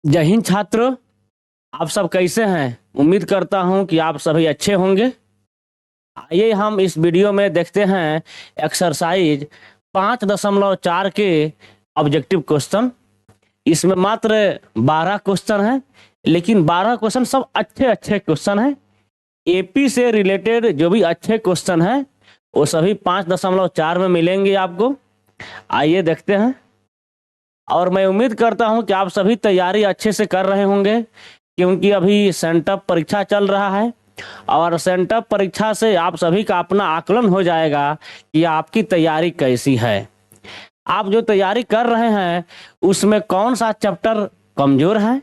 जय हिंद छात्रों, आप सब कैसे हैं? उम्मीद करता हूं कि आप सभी अच्छे होंगे। आइए हम इस वीडियो में देखते हैं एक्सरसाइज 5.4 के ऑब्जेक्टिव क्वेश्चन। इसमें मात्र 12 क्वेश्चन हैं, लेकिन 12 क्वेश्चन सब अच्छे अच्छे क्वेश्चन हैं। एपी से रिलेटेड जो भी अच्छे क्वेश्चन हैं वो सभी 5.4 में मिलेंगे आपको। आइए देखते हैं। और मैं उम्मीद करता हूं कि आप सभी तैयारी अच्छे से कर रहे होंगे, क्योंकि अभी सेंटअप परीक्षा चल रहा है और सेंटअप परीक्षा से आप सभी का अपना आकलन हो जाएगा कि आपकी तैयारी कैसी है। आप जो तैयारी कर रहे हैं उसमें कौन सा चैप्टर कमजोर है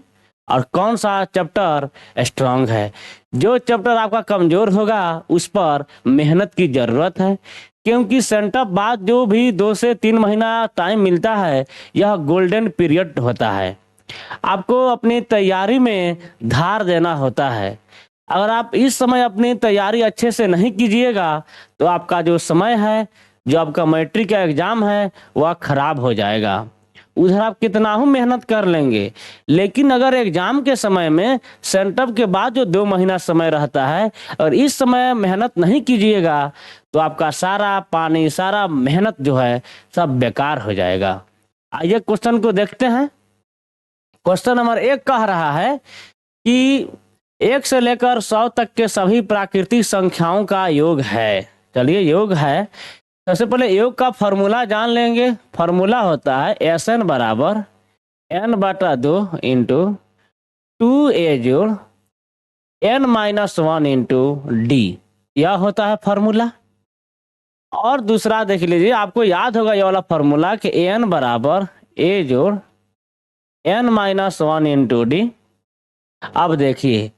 और कौन सा चैप्टर स्ट्रांग है। जो चैप्टर आपका कमजोर होगा उस पर मेहनत की जरूरत है, क्योंकि सेंटअप बाद जो भी 2 से 3 महीना टाइम मिलता है यह गोल्डन पीरियड होता है। आपको अपनी तैयारी में धार देना होता है। अगर आप इस समय अपनी तैयारी अच्छे से नहीं कीजिएगा तो आपका जो समय है, जो आपका मैट्रिक का एग्जाम है, वह खराब हो जाएगा। उधर आप कितना ही मेहनत कर लेंगे, लेकिन अगर एग्जाम के समय में सेंटअप के बाद जो 2 महीना समय रहता है और इस समय मेहनत नहीं कीजिएगा तो आपका सारा पानी, सारा मेहनत जो है सब बेकार हो जाएगा। आइए क्वेश्चन को देखते हैं। क्वेश्चन नंबर 1 कह रहा है कि 1 से लेकर 100 तक के सभी प्राकृतिक संख्याओं का योग है। चलिए, योग है। सबसे पहले योग का फॉर्मूला जान लेंगे। फॉर्मूला होता है SN बराबर n/2 इंटू 2a जोड़ n-1 इंटू डी। यह होता है फॉर्मूला। और दूसरा देख लीजिए, आपको याद होगा ये वाला फॉर्मूला कि an बराबर a जोड़ n-1 इंटू डी। अब देखिए,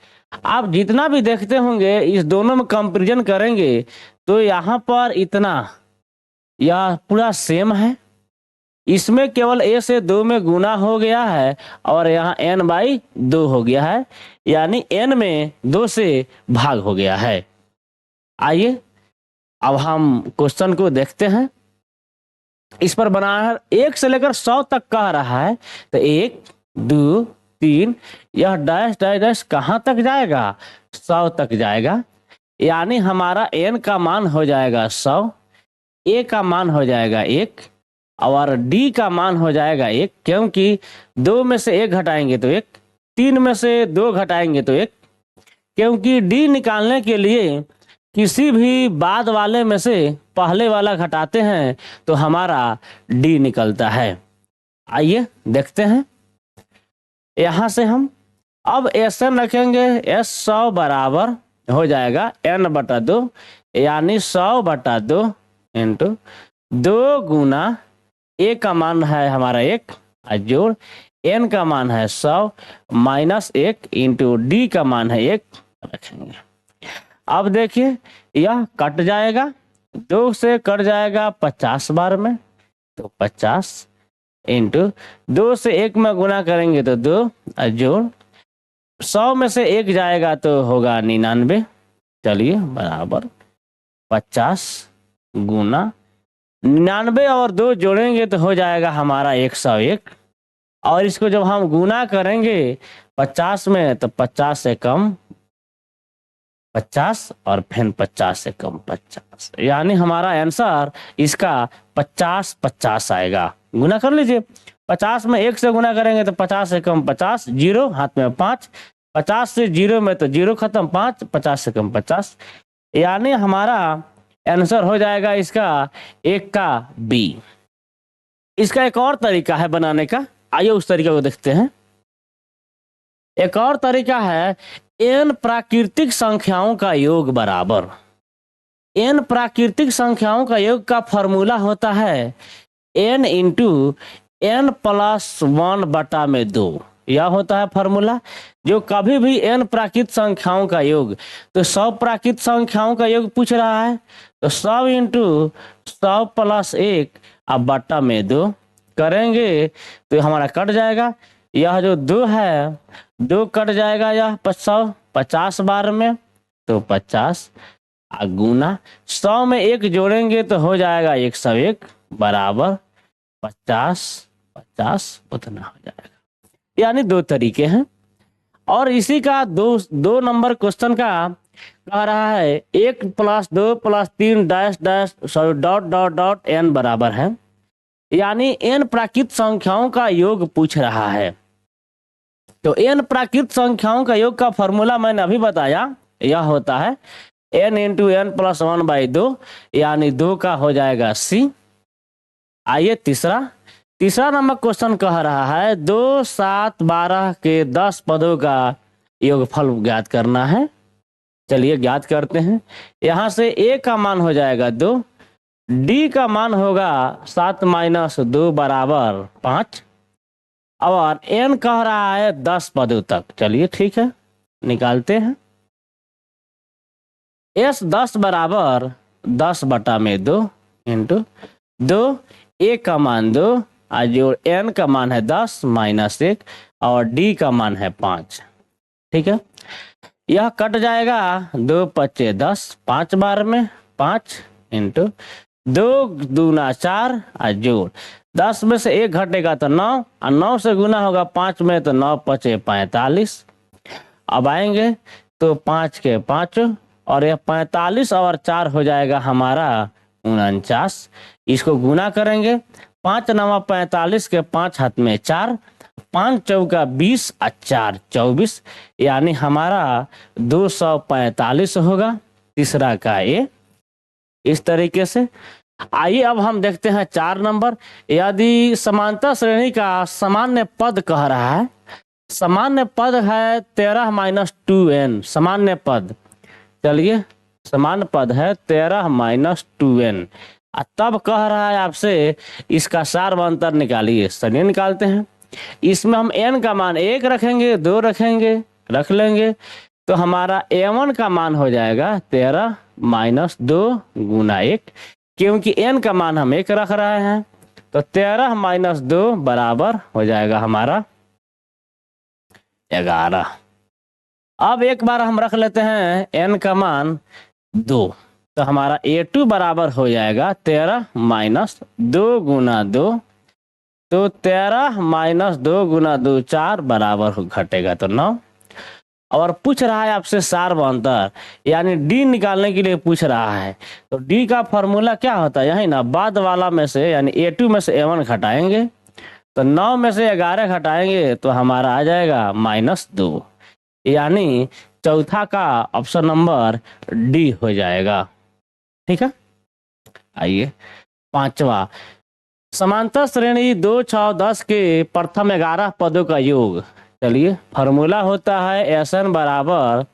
आप जितना भी देखते होंगे इस दोनों में कंपैरिजन करेंगे तो यहाँ पर इतना, यह पूरा सेम है। इसमें केवल a से 2 में गुना हो गया है और यहाँ n/2 हो गया है, यानी n में 2 से भाग हो गया है। आइए अब हम क्वेश्चन को देखते हैं। इस पर बनाना है 1 से लेकर 100 तक कह रहा है, तो 1 2 3, यह डैश डैश डैश कहाँ तक जाएगा? 100 तक जाएगा, यानी हमारा n का मान हो जाएगा 100, a का मान हो जाएगा 1 और d का मान हो जाएगा 1, क्योंकि 2 में से 1 घटाएंगे तो 1, 3 में से 2 घटाएंगे तो 1, क्योंकि d निकालने के लिए किसी भी बाद वाले में से पहले वाला घटाते हैं तो हमारा d निकलता है। आइए देखते हैं। यहां से हम अब SN रखेंगे। S100 बराबर हो जाएगा n/2, यानी 100/2 इंटू 2 गुना a का मान है हमारा 1 जोड़ n का मान है 100 -1 इंटू d का मान है 1 रखेंगे। अब देखिए, यह कट जाएगा, 2 से कट जाएगा 50 बार में, तो 50 इंटू 2 से 1 में गुना करेंगे तो 2 जोड़ 100 में से 1 जाएगा तो होगा 99। चलिए, बराबर 50 गुना 99 और 2 जोड़ेंगे तो हो जाएगा हमारा 101। और इसको जब हम गुना करेंगे 50 में तो 50 से कम 50 और फिर 50 से कम 50, यानी हमारा आंसर इसका 50 आएगा। गुना कर लीजिए, 50 में 1 से गुना करेंगे तो 50 से कम 50, जीरो हाथ में 5, 50 से 0 में तो 0 खत्म, 5, 50 से कम 50, यानी हमारा आंसर हो जाएगा इसका 1 का बी। इसका एक और तरीका है बनाने का, आइए उस तरीके को देखते हैं। एक और तरीका है n प्राकृतिक संख्याओं का योग बराबर, n प्राकृतिक संख्याओं का योग का फॉर्मूला होता है n इंटू n+1/2। यह होता है फॉर्मूला। जो कभी भी n प्राकृतिक संख्याओं का योग, तो 100 प्राकृतिक संख्याओं का योग पूछ रहा है तो 100 इंटू 100 + 1 अब बटा में 2 करेंगे तो हमारा कट जाएगा। यह जो 2 है 2 कट जाएगा, यह 50 बार में तो 50 गुना 100 में 1 जोड़ेंगे तो हो जाएगा 101 बराबर 50 50 उतना हो जाएगा। यानी दो तरीके हैं। और इसी का दो दो नंबर क्वेश्चन का कह रहा है 1+2+3 dash dash sorry dot dot dot n बराबर है, यानी n प्राकृत संख्याओं का योग पूछ रहा है। तो n प्राकृत संख्याओं का योग का फॉर्मूला मैंने अभी बताया, यह होता है n इंटू एन प्लस 1/2, यानी 2 का हो जाएगा c। आइए तीसरा नंबर क्वेश्चन कह रहा है 2, 7, 12 के 10 पदों का योगफल ज्ञात करना है। चलिए ज्ञात करते हैं। यहाँ से a का मान हो जाएगा 2, d का मान होगा 7-2 बराबर 5, और n कह रहा है 10 पदों तक। चलिए ठीक है, निकालते हैं। s 10 बराबर 10/2 इंटू 2, a का मान 2 और जो n का मान है 10 -1 और d का मान है 5। ठीक है, यह कट जाएगा, 2 पच्चे 10, 5 बार में 5 इंटू 2 दूना 4 और जोड़ 10 में से 1 घटेगा तो 9 और 9 से गुना होगा 5 में तो 9 पचे 45। अब आएंगे तो 5 के 5 और यह 45 और 4 हो जाएगा हमारा 49। इसको गुना करेंगे, 5 9 45 के 5 हाथ में 4, 5 चौका 20 और 4 24, यानी हमारा 245 होगा। तीसरा का ये इस तरीके से। आइए अब हम देखते हैं 4 नंबर। यदि समांतर श्रेणी का सामान्य पद कह रहा है, सामान्य पद है 13-2n सामान्य पद। चलिए सामान्य पद है 13-2n, तब कह रहा है आपसे इसका सार्वंतर निकालिए। चलिए निकालते हैं। इसमें हम n का मान 1 रखेंगे, 2 रखेंगे, रख लेंगे, तो हमारा a1 का मान हो जाएगा 13-2 गुना 1, क्योंकि n का मान हम 1 रख रहे हैं, तो 13-2 बराबर हो जाएगा हमारा 11। अब एक बार हम रख लेते हैं n का मान 2, तो हमारा a2 बराबर हो जाएगा 13-2 गुना 2, तो 13-2 गुना 2 4 बराबर घटेगा तो 9। और पूछ रहा है आपसे सार्वंतर, यानी d निकालने के लिए पूछ रहा है। तो d का फॉर्मूला क्या होता है, यही ना, बाद वाला में से यानी a2 में से a1 घटाएंगे, तो 9 में से 11 घटाएंगे तो हमारा आ जाएगा -2, यानी चौथा का ऑप्शन नंबर डी हो जाएगा। ठीक है, आइए पांचवा, समांतर श्रेणी 2, 6, 10 के प्रथम 11 पदों का योग। चलिए फॉर्मूला होता है Sn बराबर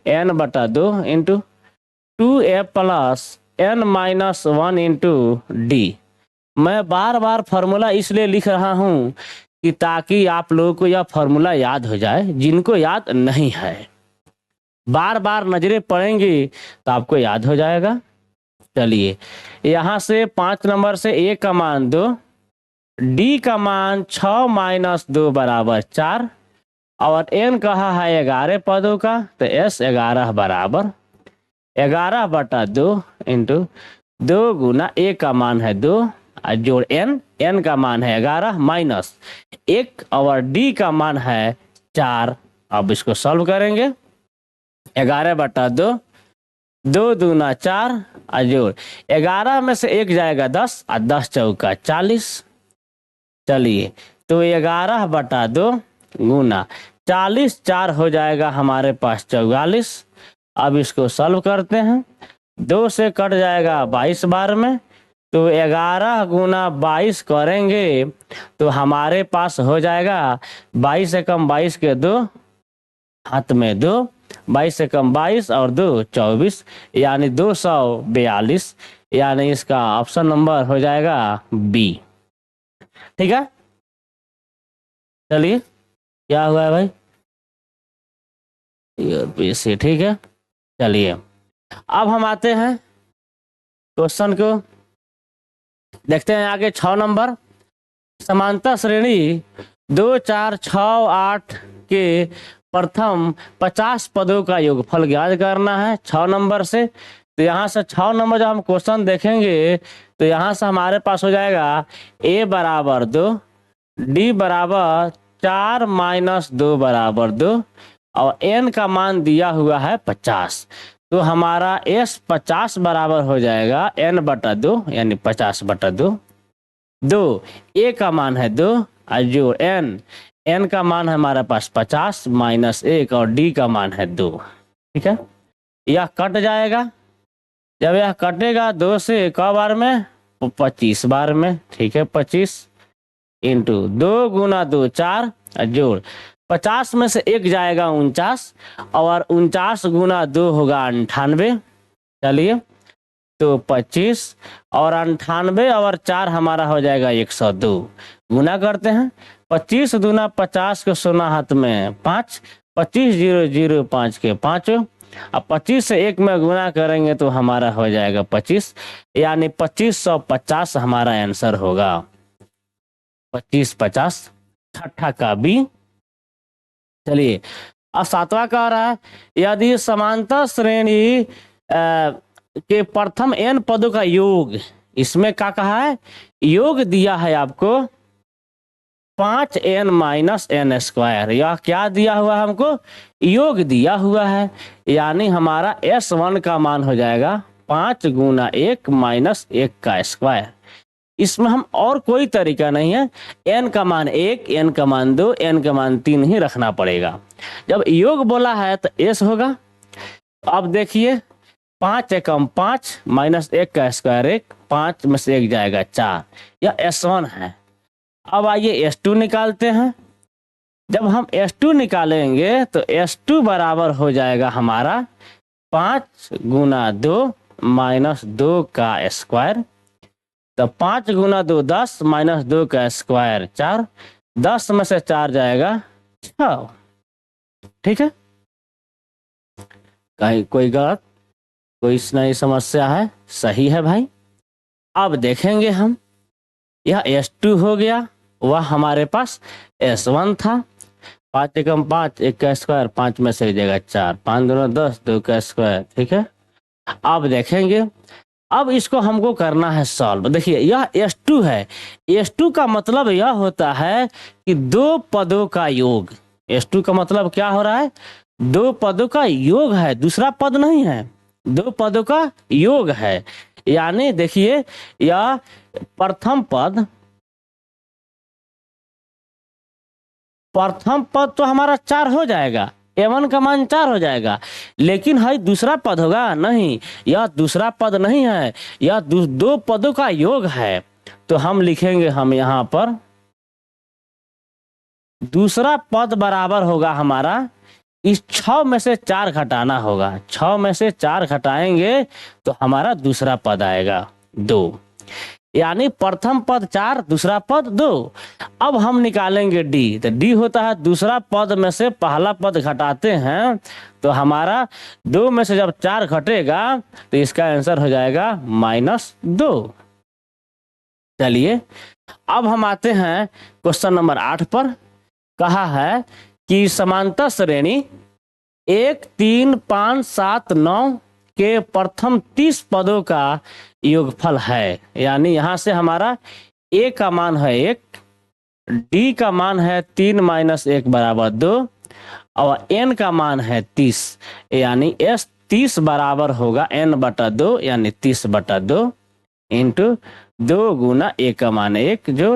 n/2 into 2a plus n-1 into D. मैं बार बार फॉर्मूला इसलिए लिख रहा हूं कि ताकि आप लोगों को यह फॉर्मूला याद हो जाए, जिनको याद नहीं है बार बार नजरें पड़ेंगी तो आपको याद हो जाएगा। चलिए यहाँ से 5 नंबर से a का मान 2, d का मान 6 - 2 बराबर 4, और n कहा है 11 पदों का, तो s 11 बराबर 11/2 इंटू 2 गुना a का मान है 2 और जोड़ n का मान है 11 माइनस 1 और d का मान है 4। अब इसको सॉल्व करेंगे, 11/2, 2 दूना 4 और जोड़ 11 में से 1 जाएगा 10 और 10 चौका 40। चलिए तो 11/2 गुना 40, 4 हो जाएगा हमारे पास 44। अब इसको सॉल्व करते हैं, 2 से कट जाएगा 22 बार में, तो 11 गुना 22 करेंगे तो हमारे पास हो जाएगा 22 से कम 22 के 2 हाथ में 2, 22 से कम 22 और 2 24, यानी 242, यानी इसका ऑप्शन नंबर हो जाएगा बी। ठीक है, चलिए क्या हुआ है भाई, से ठीक है। चलिए अब हम आते हैं क्वेश्चन को, देखते हैं आगे 6 नंबर। समांतर श्रेणी 2, 4, 6, 8 के प्रथम 50 पदों का योगफल ज्ञात करना है 6 नंबर से। तो यहाँ से 6 नंबर जब हम क्वेश्चन देखेंगे तो यहाँ से हमारे पास हो जाएगा a बराबर 2, d बराबर 4 माइनस 2 बराबर 2 और n का मान दिया हुआ है 50। तो हमारा s 50 बराबर हो जाएगा n बटा 2 यानी 50 बटा 2। 2 a का मान है 2 और जो n का मान है हमारे पास 50 माइनस 1 और d का मान है 2। ठीक है, यह कट जाएगा। जब यह कटेगा 2 से क बार में 25 बार में। ठीक है, 25 इंटू 2 गुना 2 4 जोड़ 50 में से 1 जाएगा 49 और 49 गुना 2 होगा 98। चलिए, तो 25 और 98 और 4 हमारा हो जाएगा 102। गुना करते हैं, 25 दूना 50 के सोना हाथ में 5, 25 0 0 5 के 5। अब 25 से 1 में गुना करेंगे तो हमारा हो जाएगा 25, यानी 2550 हमारा आंसर होगा। 2550 छठा का बी। चलिए, अब सातवां कह रहा है यदि समांतर श्रेणी के प्रथम n पदों का योग, इसमें क्या कहा है, योग दिया है आपको 5n माइनस n स्क्वायर। यह क्या दिया हुआ है हमको, योग दिया हुआ है, यानी हमारा s1 का मान हो जाएगा 5 गुना 1 माइनस 1 का स्क्वायर। इसमें हम और कोई तरीका नहीं है, n का मान 1, n का मान 2, n का मान 3 ही रखना पड़ेगा। जब योग बोला है तो s होगा। अब देखिए 5 एकम 5 माइनस 1 का स्क्वायर 1, 5 में से 1 जाएगा 4, यह s1 है। अब आइए s2 निकालते हैं। जब हम s2 निकालेंगे तो s2 बराबर हो जाएगा हमारा 5 गुना 2 माइनस 2 का स्क्वायर। तो 5 गुना 2 10 माइनस 2 का स्क्वायर 4, 10 में से 4 जाएगा 6। ठीक है, कहीं कोई गलत कोई नई समस्या है, सही है भाई। अब देखेंगे हम, यह S2 हो गया, वह हमारे पास S1 था। 5 एकम 5 1 का स्क्वायर, 5 में से जाएगा 4, 5 दूना 10 2 का स्क्वायर। ठीक है, अब देखेंगे, अब इसको हमको करना है सॉल्व। देखिए यह S2 है, S2 का मतलब यह होता है कि दो पदों का योग। S2 का मतलब क्या हो रहा है, दो पदों का योग है, दूसरा पद नहीं है, दो पदों का योग है। यानी देखिए यह प्रथम पद तो हमारा 4 हो जाएगा, a1 का मान 4 हो जाएगा। लेकिन है दूसरा पद होगा नहीं, यह दूसरा पद नहीं है, यह दो पदों का योग है। तो हम लिखेंगे, हम यहाँ पर दूसरा पद बराबर होगा हमारा, इस 6 में से 4 घटाना होगा, 6 में से 4 घटाएंगे तो हमारा दूसरा पद आएगा 2। यानी प्रथम पद 4, दूसरा पद 2। अब हम निकालेंगे डी, तो डी होता है दूसरा पद में से पहला पद घटाते हैं, तो हमारा 2 में से जब 4 घटेगा तो इसका आंसर हो जाएगा -2। चलिए, अब हम आते हैं क्वेश्चन नंबर 8 पर। कहा है कि समांतर श्रेणी 1 3 5 7 9 के प्रथम 30 पदों का योगफल है। यानी यहां से हमारा a का मान है 1, d का मान है 3 माइनस 1 बराबर 2 और n का मान है 30। यानी s 30 बराबर होगा n बटा 2, यानी 30 बटा 2 इंटू 2 गुना a का मान 1 जो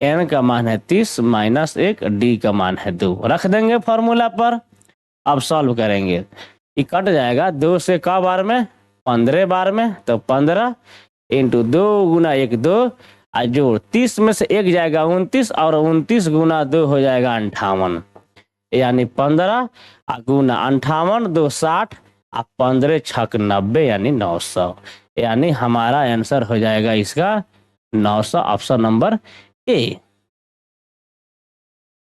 n का मान है 30 माइनस 1 d का मान है 2। रख देंगे फॉर्मूला पर। अब सॉल्व करेंगे, ये कट जाएगा 2 से का बार में 15 बार में, तो 15 इंटू 2 गुना 1 2 और जोड़ 30 में से 1 जाएगा 29 और 29 गुना 2 हो जाएगा 58। यानी 15 गुना 58 2 60 और 15 छक 90 यानी 900। यानी हमारा आंसर हो जाएगा इसका 900, ऑप्शन नंबर ए।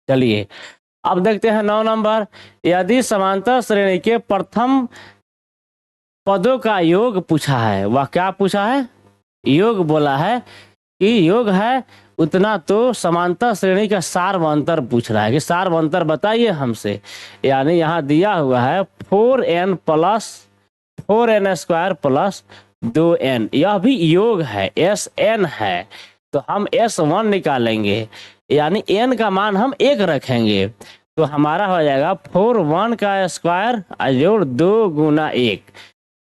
चलिए अब देखते हैं 9 नंबर। यदि समांतर श्रेणी के प्रथम पदों का योग पूछा है, वह क्या पूछा है, योग बोला है कि योग है उतना, तो समांतर श्रेणी का सार्वंतर पूछ रहा है कि सार्वंतर बताइए हमसे। यानी यहाँ दिया हुआ है 4n plus 4n square plus 2n, यह भी योग है, sn है, तो हम s1 निकालेंगे। यानी n का मान हम 1 रखेंगे, तो हमारा हो जाएगा 4 1 का स्क्वायर जोड़ 2 गुना 1,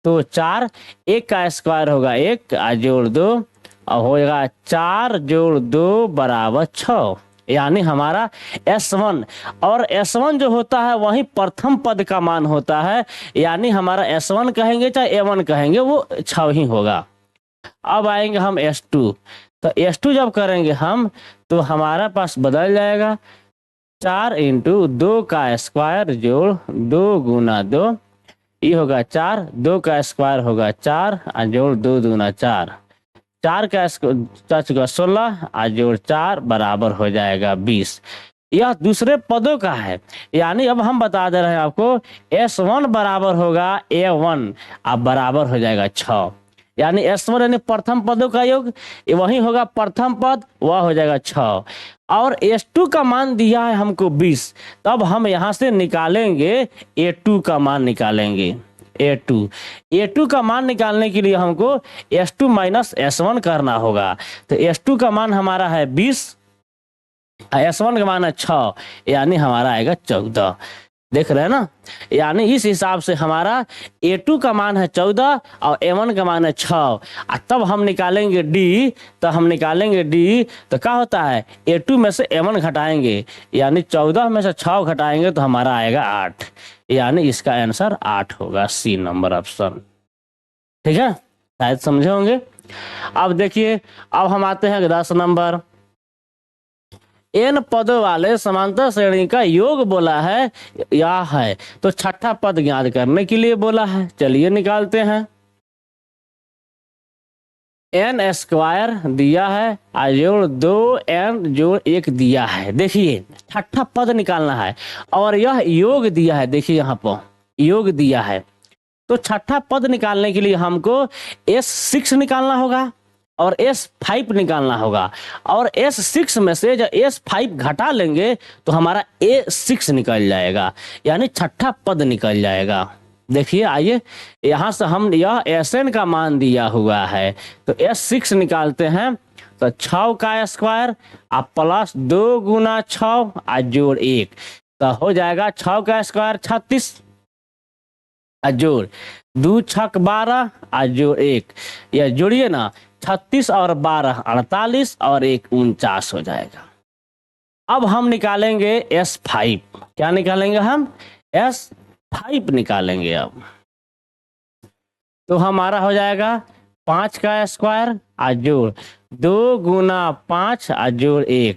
तो 4, 1 का स्क्वायर होगा 1 जोड़ 2 और होगा 4 जोड़ 2 बराबर 6। यानी हमारा S1, और S1 जो होता है वही प्रथम पद का मान होता है, यानी हमारा S1 कहेंगे चाहे A1 कहेंगे वो 6 ही होगा। अब आएंगे हम S2, तो S2 जब करेंगे हम तो हमारा पास बदल जाएगा 4 इंटू 2 का स्क्वायर जोड़ 2 गुना 2, ये होगा 4, 2 का स्क्वायर होगा 4 जोड़ 2 दूना 4, 4 का 16 जोड़ 4 बराबर हो जाएगा 20। यह दूसरे पदों का है, यानी अब हम बता दे रहे हैं आपको S1 बराबर होगा A1, अब बराबर हो जाएगा 6, यानी S1 यानी प्रथम पदों का योग, वही होगा प्रथम पद, वह हो जाएगा 6, और S2 का मान दिया है हमको 20, तब हम यहाँ से निकालेंगे A2 का मान निकालेंगे। A2 का मान निकालने के लिए हमको S2 माइनस S1 करना होगा, तो S2 का मान हमारा है 20, S1 का मान है 6, यानी हमारा आएगा 14। देख रहे हैं ना, यानी इस हिसाब से हमारा A2 का मान है 14 और A1 का मान है 6, तब हम निकालेंगे D, तो हम निकालेंगे D तो क्या होता है A2 में से A1 घटाएंगे, यानी 14 में से 6 घटाएंगे तो हमारा आएगा 8, यानी इसका आंसर 8 होगा, C नंबर ऑप्शन। ठीक है, शायद समझे होंगे। अब देखिए, अब हम आते हैं 10 नंबर। n पदों वाले समांतर श्रेणी का योग बोला है या है, तो छठा पद ज्ञात करने के लिए बोला है। चलिए निकालते हैं। n स्क्वायर दिया है जोड़ 2n जोड़ 1 दिया है। देखिए छठा पद निकालना है और यह योग दिया है, देखिए यहाँ पर योग दिया है, तो छठा पद निकालने के लिए हमको S6 निकालना होगा और S5 निकालना होगा, और S6 में से जब S5 घटा लेंगे तो हमारा A6 निकल जाएगा, यानी छठा पद निकल जाएगा। देखिए आइए, यहाँ से हम यह Sn का मान दिया हुआ है, तो S6 निकालते हैं, तो 6 का स्क्वायर आप प्लस 2 गुना 6 जोड़ 1, तो हो जाएगा 6 का स्क्वायर 36 जोड़ 2 छक 12 जोड़ 1, यह जोड़िए ना, 36 और 12 48 और 1 49 हो जाएगा। अब हम निकालेंगे S5, क्या निकालेंगे हम S5 निकालेंगे। अब तो हमारा हो जाएगा 5 का स्क्वायर जोड़ 2 गुना 5 जोड़ 1,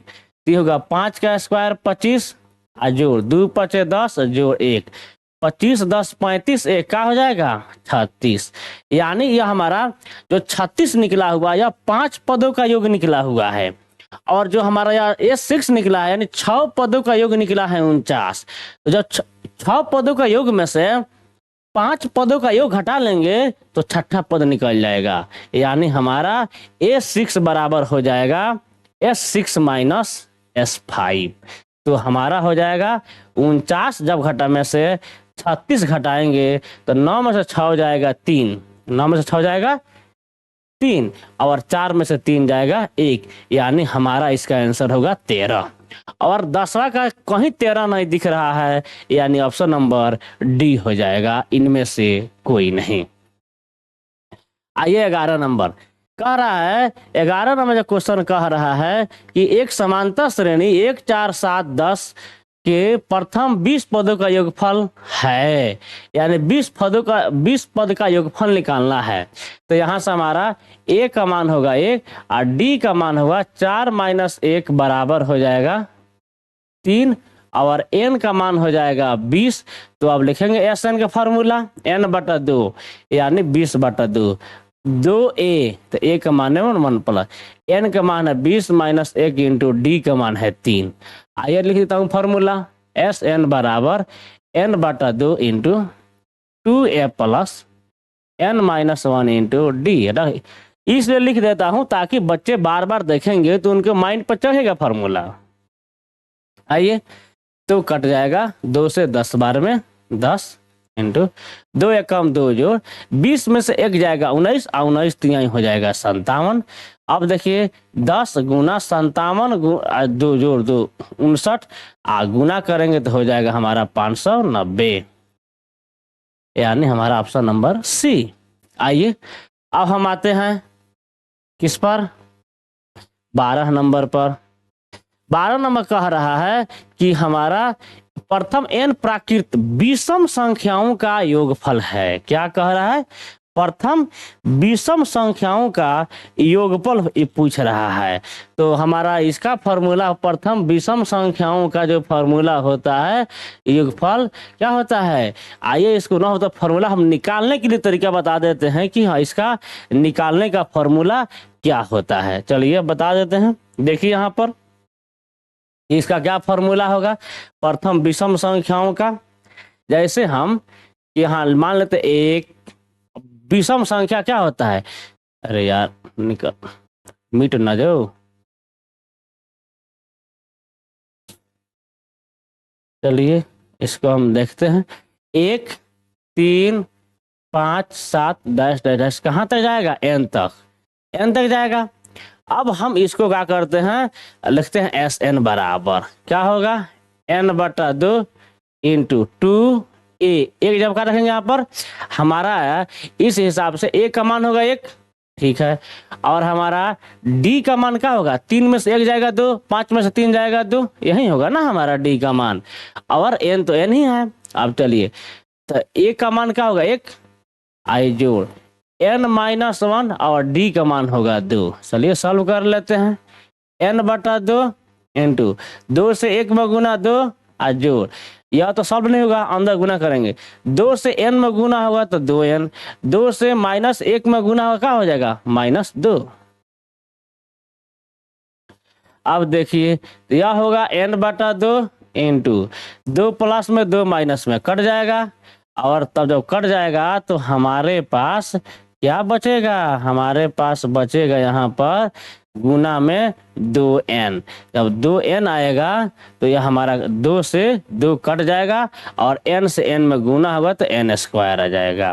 तो होगा 5 का स्क्वायर 25 जोड़ 2 5 10 जोड़ 1, 25 10 35 1 का हो जाएगा 36, यानी यह हमारा जो 36 निकला हुआ यह 5 पदों का योग निकला हुआ है, और जो हमारा यहाँ S6 निकला है यानी 6 पदों का योग निकला है 49, तो जब 6 पदों का योग में से 5 पदों का योग घटा लेंगे तो छठा पद निकल जाएगा, यानी हमारा S6 बराबर हो जाएगा S6 माइनस S5, तो हमारा हो जाएगा 49, जब घटा में से 36 घटाएंगे तो 9 में से 6 हो जाएगा 3, 9 में से 6 हो जाएगा 3 और 4 में से 3 जाएगा 1, यानी हमारा इसका आंसर होगा 13, और 10वां का कहीं 13 नहीं दिख रहा है, यानी ऑप्शन नंबर डी हो जाएगा, इनमें से कोई नहीं। आइए 11 नंबर कह रहा है, 11 नंबर जो क्वेश्चन कह रहा है कि एक समांतर श्रेणी 1 4 7 10 के प्रथम 20 पदों का योगफल है, यानी 20 पद का योगफल निकालना है, तो यहाँ से हमारा A का मान होगा 1 और D का मान होगा 4 माइनस 1 बराबर हो जाएगा 3, और N का मान हो जाएगा 20, तो अब लिखेंगे Sn का फार्मूला n बटा 2 यानी 20 बटा 2, 2A, तो A का मान है 1 प्लस N का मान है 20 माइनस 1 इंटू D का मान है 3। आइए लिख देता हूँ फार्मूला, Sn बराबर n बटा 2 into 2A plus n minus 1 into D, इसलिए लिख देता हूँ ताकि बच्चे बार बार देखेंगे तो उनके माइंड पर चढ़ेगा फार्मूला। आइए, तो कट जाएगा 2 से 10 बार में 10 इंटू 2 एकम 2 जोड़ 20 में से 1 जाएगा 19 और 19 3 हो जाएगा 57, अब देखिए 10 गुना 57 दो जोड़ दो 59 गुना करेंगे तो हो जाएगा हमारा 590, यानी हमारा ऑप्शन नंबर सी। आइए अब हम आते हैं किस पर, 12 नंबर पर। 12 नंबर कह रहा है कि हमारा प्रथम n प्राकृत विषम संख्याओं का योगफल है। क्या कह रहा है? प्रथम विषम संख्याओं का योगफल पूछ रहा है। तो हमारा इसका फॉर्मूला, प्रथम विषम संख्याओं का जो फॉर्मूला होता है योगफल क्या होता है, आइए इसको ना होता फॉर्मूला हम निकालने के लिए तरीका बता देते हैं कि हाँ इसका निकालने का फॉर्मूला क्या होता है। चलिए बता देते हैं। देखिए यहाँ पर इसका क्या फॉर्मूला होगा प्रथम विषम संख्याओं का। जैसे हम यहाँ मान लेते एक विषम संख्या क्या होता है, अरे यार निकल मिट ना जाओ, चलिए इसको हम देखते हैं। 1 3 5 7 डैश डैश डैश कहाँ तक जाएगा, n तक, n तक जाएगा। अब हम इसको क्या करते हैं, लिखते हैं एस एन बराबर क्या होगा n/2 इंटू 2a। एक जब का रखेंगे यहाँ पर हमारा इस हिसाब से a का मान होगा 1, ठीक है, और हमारा d का मान क्या होगा, 3 में से 1 जाएगा 2, 5 में से 3 जाएगा 2, यही होगा ना हमारा d का मान, और n तो n ही है। अब चलिए तो a का मान क्या होगा 1, आई जोड़ n-1 और d का मान होगा 2। चलिए सॉल्व कर लेते हैं। n/2 इंटू 2 से 1 में गुना 2 और जोड़, यह तो सॉल्व नहीं होगा, अंदर गुना करेंगे, 2 से n में गुना होगा तो 2n, 2 से -1 में गुना होगा क्या हो जाएगा -2। अब देखिए तो यह होगा n/2 इंटू 2 प्लस में 2 माइनस में कट जाएगा, और तब जब कट जाएगा तो हमारे पास क्या बचेगा, हमारे पास बचेगा यहाँ पर गुना में 2n। जब 2n आएगा तो यह हमारा 2 से 2 कट जाएगा और n से n में गुना होगा तो n² आ जाएगा,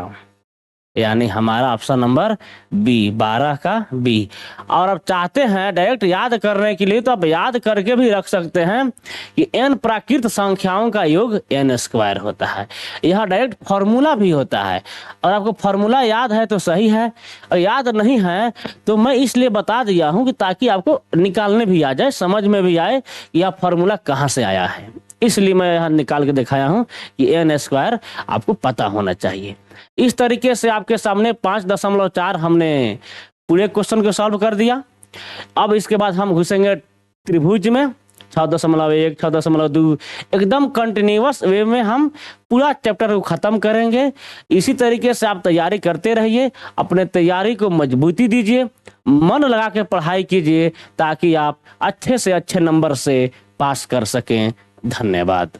यानी हमारा ऑप्शन नंबर बी 12 का बी। और अब चाहते हैं डायरेक्ट याद करने के लिए तो आप याद करके भी रख सकते हैं कि n प्राकृत संख्याओं का योग n² होता है। यह डायरेक्ट फॉर्मूला भी होता है, और आपको फॉर्मूला याद है तो सही है, और याद नहीं है तो मैं इसलिए बता दिया हूं कि ताकि आपको निकालने भी आ जाए, समझ में भी आए कि यह फॉर्मूला कहाँ से आया है। इसलिए मैं यहाँ निकाल के दिखाया हूँ कि n² आपको पता होना चाहिए। इस तरीके से आपके सामने 5.4 हमने पूरे क्वेश्चन को सॉल्व कर दिया। अब इसके बाद हम घुसेंगे त्रिभुज में 6.1 6.2, एकदम कंटिन्यूअस वे में हम पूरा चैप्टर को खत्म करेंगे। इसी तरीके से आप तैयारी करते रहिए, अपने तैयारी को मजबूती दीजिए, मन लगा के पढ़ाई कीजिए ताकि आप अच्छे से अच्छे नंबर से पास कर सकें। धन्यवाद।